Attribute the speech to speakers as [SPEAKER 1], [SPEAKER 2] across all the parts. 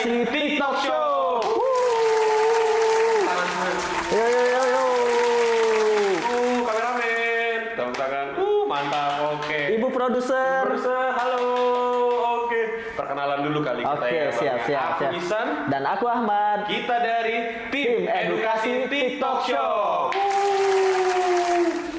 [SPEAKER 1] Edukasi TikTok Show. Yo yo yo yo.
[SPEAKER 2] Kameramen, tepuk tangan. Mantap. Oke.
[SPEAKER 1] Ibu produser.
[SPEAKER 2] Halo. Oke. Perkenalan dulu kali kita
[SPEAKER 1] Oke,
[SPEAKER 2] ya.
[SPEAKER 1] siap.
[SPEAKER 2] Aku Isan
[SPEAKER 1] Dan aku Ahmad.
[SPEAKER 2] Kita dari tim Edukasi TikTok Show.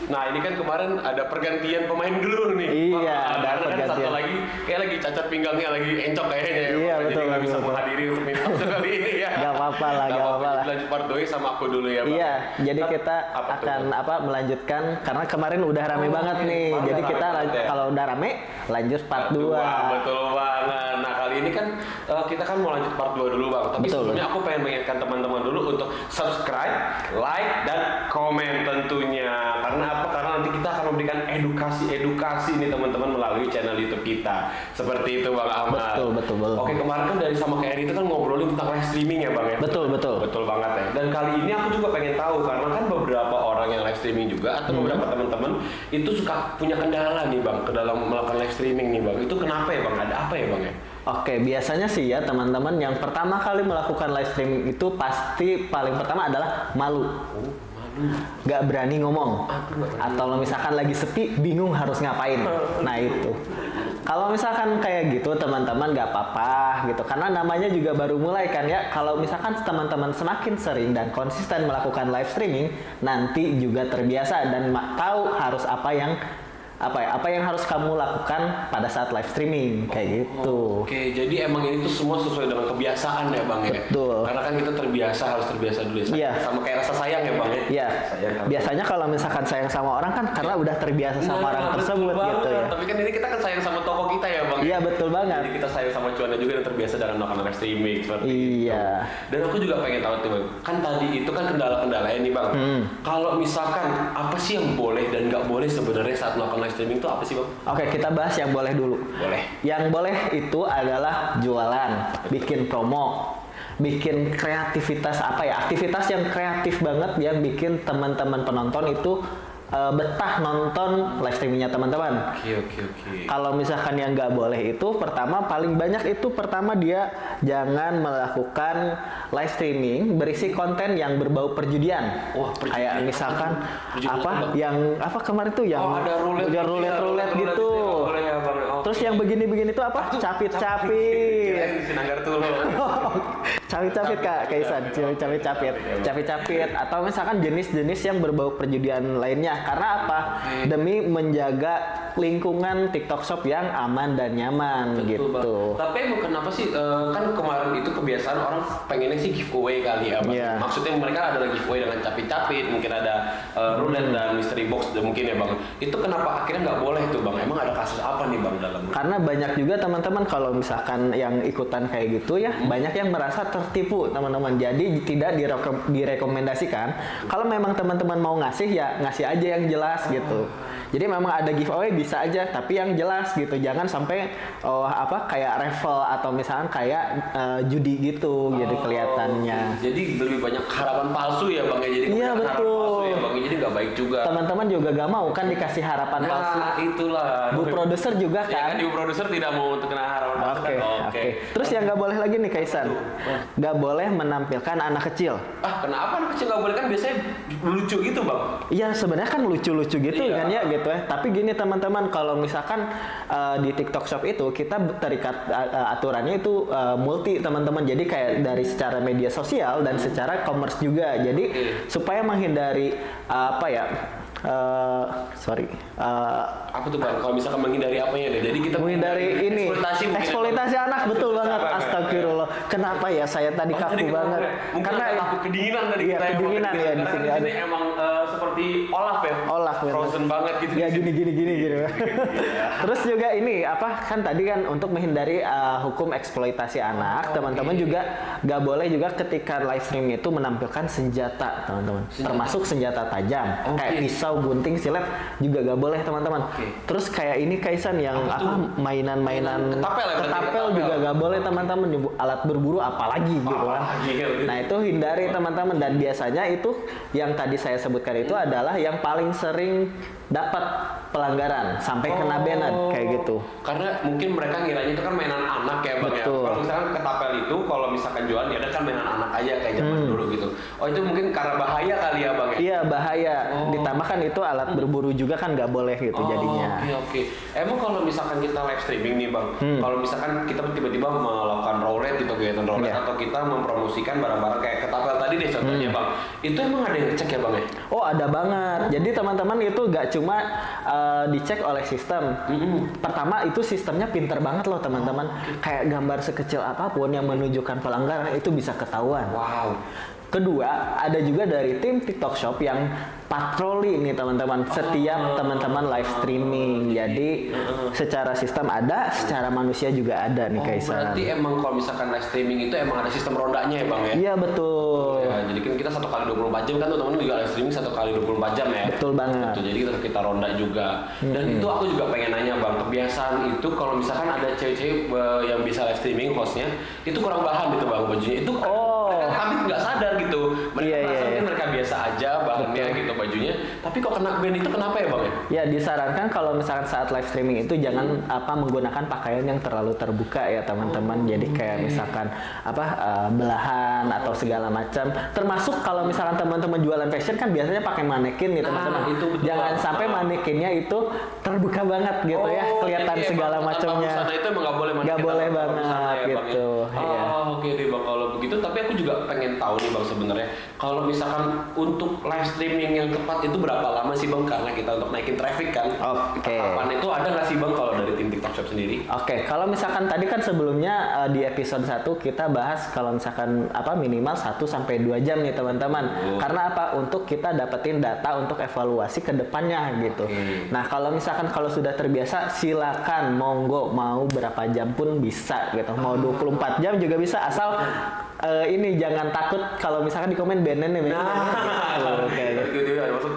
[SPEAKER 2] Nah, ini kan kemarin ada pergantian pemain dulu nih.
[SPEAKER 1] Iya, ada
[SPEAKER 2] kan
[SPEAKER 1] pergantian.
[SPEAKER 2] satu lagi kayak lagi cacat pinggangnya, lagi encok kayaknya ya.
[SPEAKER 1] Iya,
[SPEAKER 2] Jadi
[SPEAKER 1] betul,
[SPEAKER 2] nggak bisa
[SPEAKER 1] betul.
[SPEAKER 2] menghadiri untuk minta kali ini ya.
[SPEAKER 1] Gak apa-apa lah, gak apa-apa lah.
[SPEAKER 2] Lanjut part 2 sama aku dulu ya, Bang.
[SPEAKER 1] Iya, jadi kita
[SPEAKER 2] Apa tuh,
[SPEAKER 1] akan
[SPEAKER 2] Bang?
[SPEAKER 1] melanjutkan karena kemarin udah rame banget
[SPEAKER 2] oke.
[SPEAKER 1] nih.
[SPEAKER 2] Kemarin
[SPEAKER 1] Jadi
[SPEAKER 2] rame
[SPEAKER 1] kita
[SPEAKER 2] banget ya.
[SPEAKER 1] kalau udah rame lanjut part 2.
[SPEAKER 2] Betul banget. Nah, kali ini kan kita kan mau lanjut part 2 dulu, Bang. Tapi
[SPEAKER 1] Betul.
[SPEAKER 2] sebelumnya aku pengen mengingatkan teman-teman dulu untuk subscribe, like, dan komen tentunya. Karena apa? Karena nanti kita akan memberikan edukasi nih teman-teman melalui channel YouTube kita. Seperti itu, Bang Ahmad.
[SPEAKER 1] Betul.
[SPEAKER 2] Oke, kemarin kan dari sama Kak Eri itu kan ngobrolin tentang live streaming ya, Bang ya.
[SPEAKER 1] Betul.
[SPEAKER 2] Betul banget ya. Dan kali ini aku juga pengen tahu karena kan beberapa orang yang live streaming juga atau beberapa teman-teman itu suka punya kendala nih, Bang, ke dalam melakukan live streaming nih, Bang. Itu kenapa ya, Bang? Ada apa ya, Bang ya?
[SPEAKER 1] Oke, biasanya sih ya teman-teman yang pertama kali melakukan live streaming itu pasti paling pertama adalah malu. Gak berani ngomong. Atau misalkan lagi sepi, bingung harus ngapain. Nah itu. Kalau misalkan kayak gitu teman-teman gak apa-apa gitu. Karena namanya juga baru mulai kan ya. Kalau misalkan teman-teman semakin sering dan konsisten melakukan live streaming, nanti juga terbiasa dan tahu harus apa yang harus kamu lakukan pada saat live streaming kayak gitu.
[SPEAKER 2] Oke, jadi emang ini tuh semua sesuai dengan kebiasaan ya, Bang ya.
[SPEAKER 1] Betul.
[SPEAKER 2] Karena kan kita harus terbiasa dulu ya.
[SPEAKER 1] Iya.
[SPEAKER 2] Sama kayak rasa sayang ya, Bang ya.
[SPEAKER 1] Iya.
[SPEAKER 2] Sayang kan.
[SPEAKER 1] Biasanya kalau misalkan sayang sama orang kan karena udah terbiasa sama orang tersebut
[SPEAKER 2] betul
[SPEAKER 1] gitu ya.
[SPEAKER 2] banget. Tapi kan ini kita kan sayang sama toko kita ya, Bang.
[SPEAKER 1] Iya, betul banget.
[SPEAKER 2] Jadi kita sayang sama cuannya juga dan terbiasa dengan melakukan live streaming seperti
[SPEAKER 1] Iya.
[SPEAKER 2] itu. Dan aku juga pengen tahu tuh, Bang. Kan tadi itu kan kendala-kendalanya nih, Bang. Kalau misalkan apa sih yang boleh dan nggak boleh sebenarnya saat melakukan live streaming itu apa sih, Bang?
[SPEAKER 1] Oke, kita bahas yang boleh dulu.
[SPEAKER 2] Boleh.
[SPEAKER 1] Yang boleh itu adalah jualan, bikin promo, bikin kreativitas aktivitas yang kreatif banget yang bikin teman-teman penonton itu betah nonton live streamingnya teman-teman.
[SPEAKER 2] Oke.
[SPEAKER 1] Kalau misalkan yang nggak boleh itu paling banyak itu dia jangan melakukan live streaming berisi konten yang berbau perjudian.
[SPEAKER 2] Wah, perjudian.
[SPEAKER 1] Kayak misalkan
[SPEAKER 2] Perjudian
[SPEAKER 1] yang kemarnya tuh yang
[SPEAKER 2] ada roulette
[SPEAKER 1] gitu.
[SPEAKER 2] Boleh ya, Bang. Oke.
[SPEAKER 1] Terus yang begini-begini tuh apa? Capit-capit.
[SPEAKER 2] Kirain di Sinanggar tuh.
[SPEAKER 1] Capit-capit Kak Kaisan, capit-capit atau misalkan jenis-jenis yang berbau perjudian lainnya. Karena apa? Demi menjaga lingkungan TikTok Shop yang aman dan nyaman.
[SPEAKER 2] Betul,
[SPEAKER 1] gitu.
[SPEAKER 2] Bang. Tapi emang kenapa sih kan kemarin itu kebiasaan orang pengennya sih giveaway kali ya, Bang.
[SPEAKER 1] Iya.
[SPEAKER 2] Maksudnya mereka ada giveaway dengan capit-capit, mungkin ada roulette dan mystery box mungkin ya, Bang. Itu kenapa akhirnya nggak boleh tuh, Bang? Emang ada kasus apa nih, Bang, dalam?
[SPEAKER 1] Karena banyak juga teman-teman kalau misalkan yang ikutan kayak gitu ya, banyak yang merasa tertipu teman-teman. Jadi tidak direkomendasikan. Kalau memang teman-teman mau ngasih ya ngasih aja yang jelas gitu. Jadi memang ada giveaway bisa aja, tapi yang jelas gitu. Jangan sampai kayak raffle atau misalkan kayak judi gitu, jadi kelihatannya.
[SPEAKER 2] Jadi lebih banyak harapan palsu ya, Bang. Jadi
[SPEAKER 1] Iya,
[SPEAKER 2] harapan
[SPEAKER 1] betul.
[SPEAKER 2] palsu ya, Bang. Jadi nggak baik juga.
[SPEAKER 1] Teman-teman juga gak mau kan dikasih harapan palsu.
[SPEAKER 2] Nah, itulah.
[SPEAKER 1] Bu produser juga
[SPEAKER 2] Ya kan,
[SPEAKER 1] kan.
[SPEAKER 2] ibu produser tidak mau untuk kena harapan palsu.
[SPEAKER 1] Oke. Terus yang nggak boleh lagi nih Kaisan, nggak boleh menampilkan anak kecil.
[SPEAKER 2] Kenapa anak kecil nggak boleh? Kan biasanya lucu gitu, Bang.
[SPEAKER 1] Iya sebenarnya kan lucu-lucu gitu
[SPEAKER 2] Iya.
[SPEAKER 1] kan ya gitu ya. Tapi gini teman-teman, kalau misalkan di TikTok Shop itu kita terikat aturannya itu multi teman-teman. Jadi kayak dari secara media sosial dan secara commerce juga. Jadi supaya menghindari
[SPEAKER 2] Apa tuh, Bang? Kalau misalkan menghindari apanya deh? Jadi kita
[SPEAKER 1] menghindari ini eksploitasi anak, betul banget. Astagfirullah. Kenapa ya saya tadi kaku banget?
[SPEAKER 2] Karena takut kedinginan tadi.
[SPEAKER 1] Iya,
[SPEAKER 2] kita
[SPEAKER 1] kedinginan ya di sini.
[SPEAKER 2] Di sini emang seperti Olaf ya.
[SPEAKER 1] Olaf ya.
[SPEAKER 2] Frozen banget gitu.
[SPEAKER 1] Ya gini gitu. Terus juga ini kan tadi kan untuk menghindari hukum eksploitasi anak, teman-teman juga gak boleh juga ketika live stream itu menampilkan senjata, teman-teman. Termasuk senjata tajam, kayak pisau, gunting, silet juga gak boleh, teman-teman. Terus kayak ini Kaisan yang mainan-mainan ketapel juga gak boleh, teman-teman. Alat berburu apalagi gitu kan. Nah itu hindari teman-teman. Dan biasanya itu yang tadi saya sebutkan itu adalah yang paling sering dapat pelanggaran sampai kena banned kayak gitu.
[SPEAKER 2] Karena mungkin mereka ngiranya itu kan mainan anak ya Bang.
[SPEAKER 1] Betul.
[SPEAKER 2] Ya. Kalau misalkan ketapel itu kalau misalkan jualan ya kan mainan anak aja kayak zaman dulu gitu. Oh itu mungkin karena bahaya kali ya Bang ya?
[SPEAKER 1] Iya bahaya. Ditambah kan itu alat berburu juga kan nggak boleh gitu jadinya.
[SPEAKER 2] Oke. Emang kalau misalkan kita live streaming nih Bang, kalau misalkan kita tiba-tiba melakukan roulette gitu kegiatan roulette atau kita mempromosikan barang-barang kayak ketapel tadi deh contohnya Bang, itu emang ada yang cek ya Bang ya?
[SPEAKER 1] Oh ada banget. Jadi teman-teman itu nggak cuma dicek oleh sistem. Pertama itu sistemnya pinter banget loh teman-teman. Kayak gambar sekecil apapun yang menunjukkan pelanggaran itu bisa ketahuan.
[SPEAKER 2] Wow.
[SPEAKER 1] Kedua, ada juga dari tim TikTok Shop yang patroli nih teman-teman setiap teman-teman live streaming. Jadi secara sistem ada, secara manusia juga ada nih Kaisar.
[SPEAKER 2] Berarti emang kalau misalkan live streaming itu emang ada sistem rondanya ya Bang ya?
[SPEAKER 1] Iya betul.
[SPEAKER 2] Ya, jadi kan kita 1 kali 24 jam kan tuh teman-teman juga live streaming 1 kali 24 jam ya?
[SPEAKER 1] Betul banget.
[SPEAKER 2] Betul, jadi kita ronda juga. Dan itu aku juga pengen nanya Bang, kebiasaan itu kalau misalkan ada cewek-cewek yang bisa live streaming hostnya, itu kurang bahan gitu Bang bajunya. Itu mereka kami nggak sadar gitu. Mereka merasa mereka biasa aja bahannya gitu bajunya, tapi kok kena ban itu kenapa ya Bang ya?
[SPEAKER 1] Ya disarankan kalau misalkan saat live streaming itu jangan menggunakan pakaian yang terlalu terbuka ya teman-teman. Jadi kayak misalkan belahan atau segala macam. Termasuk kalau misalkan teman-teman jualan fashion kan biasanya pakai manekin nih teman-teman. Jangan sampai manekinnya itu terbuka banget gitu ya, kelihatan segala macamnya.
[SPEAKER 2] Itu emang
[SPEAKER 1] nggak boleh banget gitu.
[SPEAKER 2] Oke deh Bang kalau begitu. Tapi aku juga pengen tahu nih Bang sebenarnya kalau misalkan untuk live streaming yang tepat itu berapa lama sih Bang? Karena kita untuk naikin traffic kan. Kapan itu ada nggak sih Bang kalau dari tim TikTok Shop sendiri?
[SPEAKER 1] Kalau misalkan tadi kan sebelumnya di episode 1 kita bahas kalau misalkan minimal 1 sampai 2 jam nih teman-teman. Karena untuk kita dapetin data untuk evaluasi ke depannya gitu. Nah, kalau misalkan kalau sudah terbiasa silakan monggo mau berapa jam pun bisa gitu. Mau 24 jam juga bisa asal ini jangan takut kalau misalkan di komen banned nih.
[SPEAKER 2] Maksud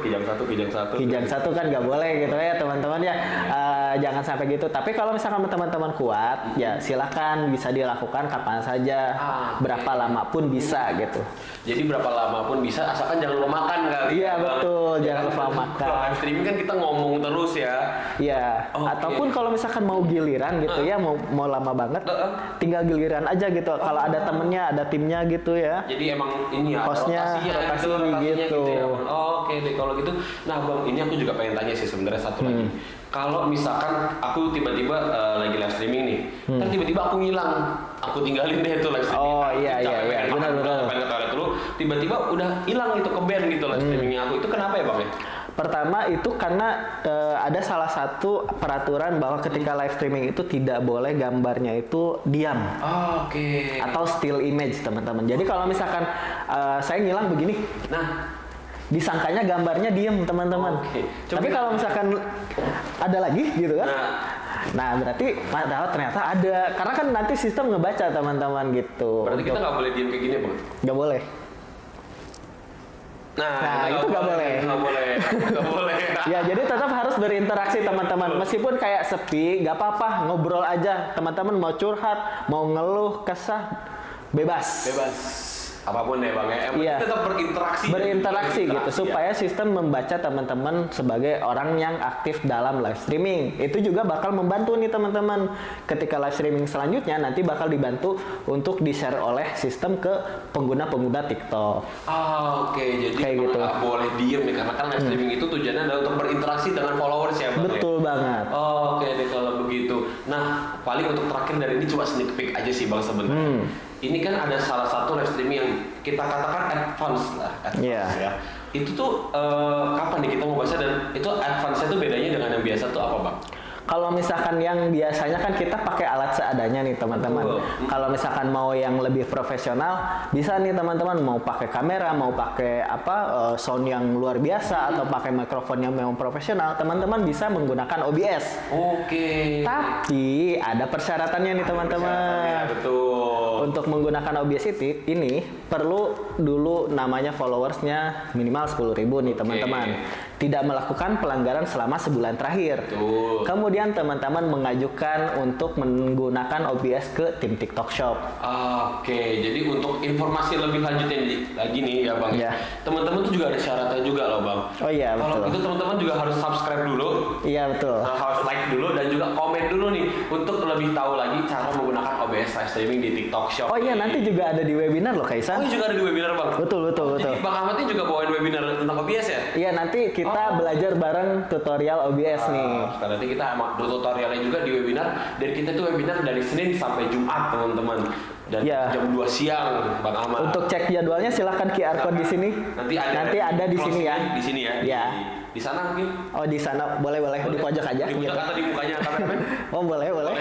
[SPEAKER 2] kijang satu
[SPEAKER 1] kan nggak boleh gitu ya teman-teman ya. Jangan sampai gitu. Tapi kalau misalkan teman-teman kuat ya silakan bisa dilakukan kapan saja, berapa lama pun bisa gitu.
[SPEAKER 2] Jadi berapa lama pun bisa asalkan jangan lupa makan kali.
[SPEAKER 1] Iya betul, jangan lupa makan.
[SPEAKER 2] Kalau streaming kan kita ngomong terus ya.
[SPEAKER 1] Iya. Ataupun kalau misalkan mau giliran gitu ya, mau lama banget, tinggal giliran aja gitu. Kalau ada temennya, ada timnya gitu ya.
[SPEAKER 2] Jadi emang ini ya
[SPEAKER 1] hostnya rotasi gitu.
[SPEAKER 2] Ya. Oke deh kalau gitu. Nah Bang, ini aku juga pengen tanya sih sebenarnya satu lagi. Kalau misalkan aku tiba-tiba lagi live streaming nih, kan tiba-tiba aku ngilang, aku tinggalin deh itu live streaming.
[SPEAKER 1] Iya, benar.
[SPEAKER 2] Pengen ke toilet dulu, tiba-tiba udah hilang itu ke band gitu live streamingnya aku. Itu kenapa ya Bang ya?
[SPEAKER 1] Pertama itu karena ada salah satu peraturan bahwa ketika live streaming itu tidak boleh gambarnya itu diam. Atau still image teman-teman. Jadi kalau misalkan saya ngilang begini, disangkanya gambarnya diem teman-teman. Tapi kalau misalkan ada lagi gitu kan, nah berarti padahal ternyata ada. Karena kan nanti sistem ngebaca teman-teman gitu.
[SPEAKER 2] Berarti kita nggak boleh diem kayak gini Bang?
[SPEAKER 1] Nggak boleh. Nah itu nggak boleh.
[SPEAKER 2] Nggak boleh.
[SPEAKER 1] Ya jadi tetap harus berinteraksi teman-teman. Meskipun kayak sepi, nggak apa-apa, ngobrol aja. Teman-teman mau curhat, mau ngeluh, kesah, bebas.
[SPEAKER 2] Apapun ya Bang ya, tetap berinteraksi
[SPEAKER 1] gitu supaya sistem membaca teman-teman sebagai orang yang aktif dalam live streaming. Itu juga bakal membantu nih teman-teman ketika live streaming selanjutnya nanti bakal dibantu untuk di-share oleh sistem ke pengguna-pengguna TikTok.
[SPEAKER 2] Jadi
[SPEAKER 1] kayak gitu.
[SPEAKER 2] Nggak boleh diem nih karena kan live streaming itu tujuannya adalah untuk berinteraksi dengan followers ya Bang.
[SPEAKER 1] Betul banget.
[SPEAKER 2] Oke deh kalau begitu. Nah paling untuk terakhir dari ini cuma sneak peek aja sih Bang sebenarnya. Ini kan ada salah satu live streaming yang kita katakan advance ya. Itu tuh kapan nih kita mau bahasnya dan itu advance-nya tuh bedanya dengan yang biasa tuh apa Bang?
[SPEAKER 1] Kalau misalkan yang biasanya kan kita pakai alat seadanya nih teman-teman. Kalau misalkan mau yang lebih profesional, bisa nih teman-teman mau pakai kamera, mau pakai sound yang luar biasa atau pakai mikrofon yang memang profesional, teman-teman bisa menggunakan OBS. Tapi ada persyaratannya nih teman-teman.
[SPEAKER 2] Betul.
[SPEAKER 1] Untuk menggunakan OBS ini perlu dulu namanya followersnya minimal 10.000 nih teman-teman. Tidak melakukan pelanggaran selama sebulan terakhir. Kemudian teman-teman mengajukan untuk menggunakan OBS ke tim TikTok Shop.
[SPEAKER 2] Jadi untuk informasi lebih lanjutnya lagi nih ya Bang.
[SPEAKER 1] Iya.
[SPEAKER 2] Teman-teman tuh juga ada syaratnya juga loh Bang.
[SPEAKER 1] Oh iya,
[SPEAKER 2] Kalau
[SPEAKER 1] betul.
[SPEAKER 2] itu teman-teman juga harus subscribe dulu.
[SPEAKER 1] Iya, betul.
[SPEAKER 2] Harus like dulu dan juga komen dulu nih untuk lebih tahu lagi cara menggunakan OBS live streaming di TikTok Shop.
[SPEAKER 1] Oh iya, nanti juga ada di webinar loh,
[SPEAKER 2] Oh
[SPEAKER 1] Kaisan.
[SPEAKER 2] juga ada di webinar Bang.
[SPEAKER 1] Betul.
[SPEAKER 2] Jadi Bang Ahmad ini juga bawain webinar tentang OBS ya?
[SPEAKER 1] Iya, nanti kita belajar bareng tutorial OBS nih.
[SPEAKER 2] Sekarang nanti kita ada tutorialnya juga di webinar dan kita tuh webinar dari Senin sampai Jumat teman-teman dan
[SPEAKER 1] Iya.
[SPEAKER 2] jam 2 siang Bang Ahmad.
[SPEAKER 1] Untuk cek jadwalnya silahkan QR code di sini.
[SPEAKER 2] Nanti
[SPEAKER 1] ada di sini ya.
[SPEAKER 2] Di sini ya.
[SPEAKER 1] Ya.
[SPEAKER 2] Di sana mungkin.
[SPEAKER 1] Oh, di sana boleh di pojok aja
[SPEAKER 2] Di pojok
[SPEAKER 1] gitu.
[SPEAKER 2] atau di mukanya kameramen?
[SPEAKER 1] Oh, boleh.
[SPEAKER 2] Boleh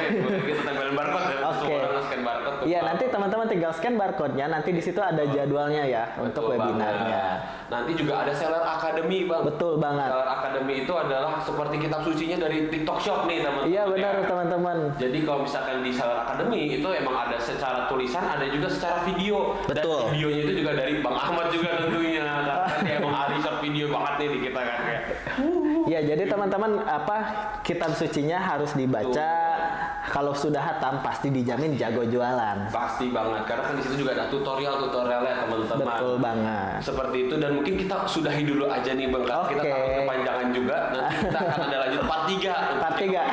[SPEAKER 2] kita tempelin barcode ya.
[SPEAKER 1] Oke.
[SPEAKER 2] Semua orang scan barcode.
[SPEAKER 1] Iya, nanti teman-teman tinggal scan barcode-nya, nanti di situ ada jadwalnya ya untuk
[SPEAKER 2] Betul
[SPEAKER 1] webinarnya.
[SPEAKER 2] banget. Nanti juga ada Seller Academy Bang.
[SPEAKER 1] Betul banget.
[SPEAKER 2] Seller Academy itu adalah seperti kitab sucinya dari TikTok Shop nih teman-teman.
[SPEAKER 1] Iya, benar
[SPEAKER 2] ya.
[SPEAKER 1] teman-teman.
[SPEAKER 2] Jadi kalau misalkan di Seller Academy itu emang ada secara tulisan, ada juga secara video.
[SPEAKER 1] Betul.
[SPEAKER 2] Dan videonya itu juga dari Bang Ahmad juga tentunya. Karena kan dia emang ahli short video banget nih di kita kan kayak.
[SPEAKER 1] Ya, jadi teman-teman kitab sucinya harus dibaca. Kalau sudah hatam pasti dijamin jago jualan.
[SPEAKER 2] Pasti banget karena kan di situ juga ada tutorialnya teman-teman.
[SPEAKER 1] Betul banget.
[SPEAKER 2] Seperti itu dan mungkin kita sudahi dulu aja nih Bang. Karena kita
[SPEAKER 1] Oke.
[SPEAKER 2] takut kepanjangan juga. Nanti kita akan ada lanjut part 3.
[SPEAKER 1] Part 3.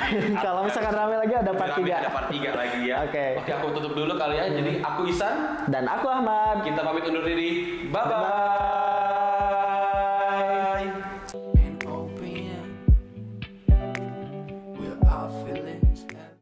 [SPEAKER 1] Kalau misalkan rame lagi ada part 3.
[SPEAKER 2] Ada part 3 lagi ya.
[SPEAKER 1] Oke.
[SPEAKER 2] Oke, aku tutup dulu kali ya. Jadi aku Isan.
[SPEAKER 1] Dan aku Ahmad.
[SPEAKER 2] Kita pamit undur diri. Bye bye.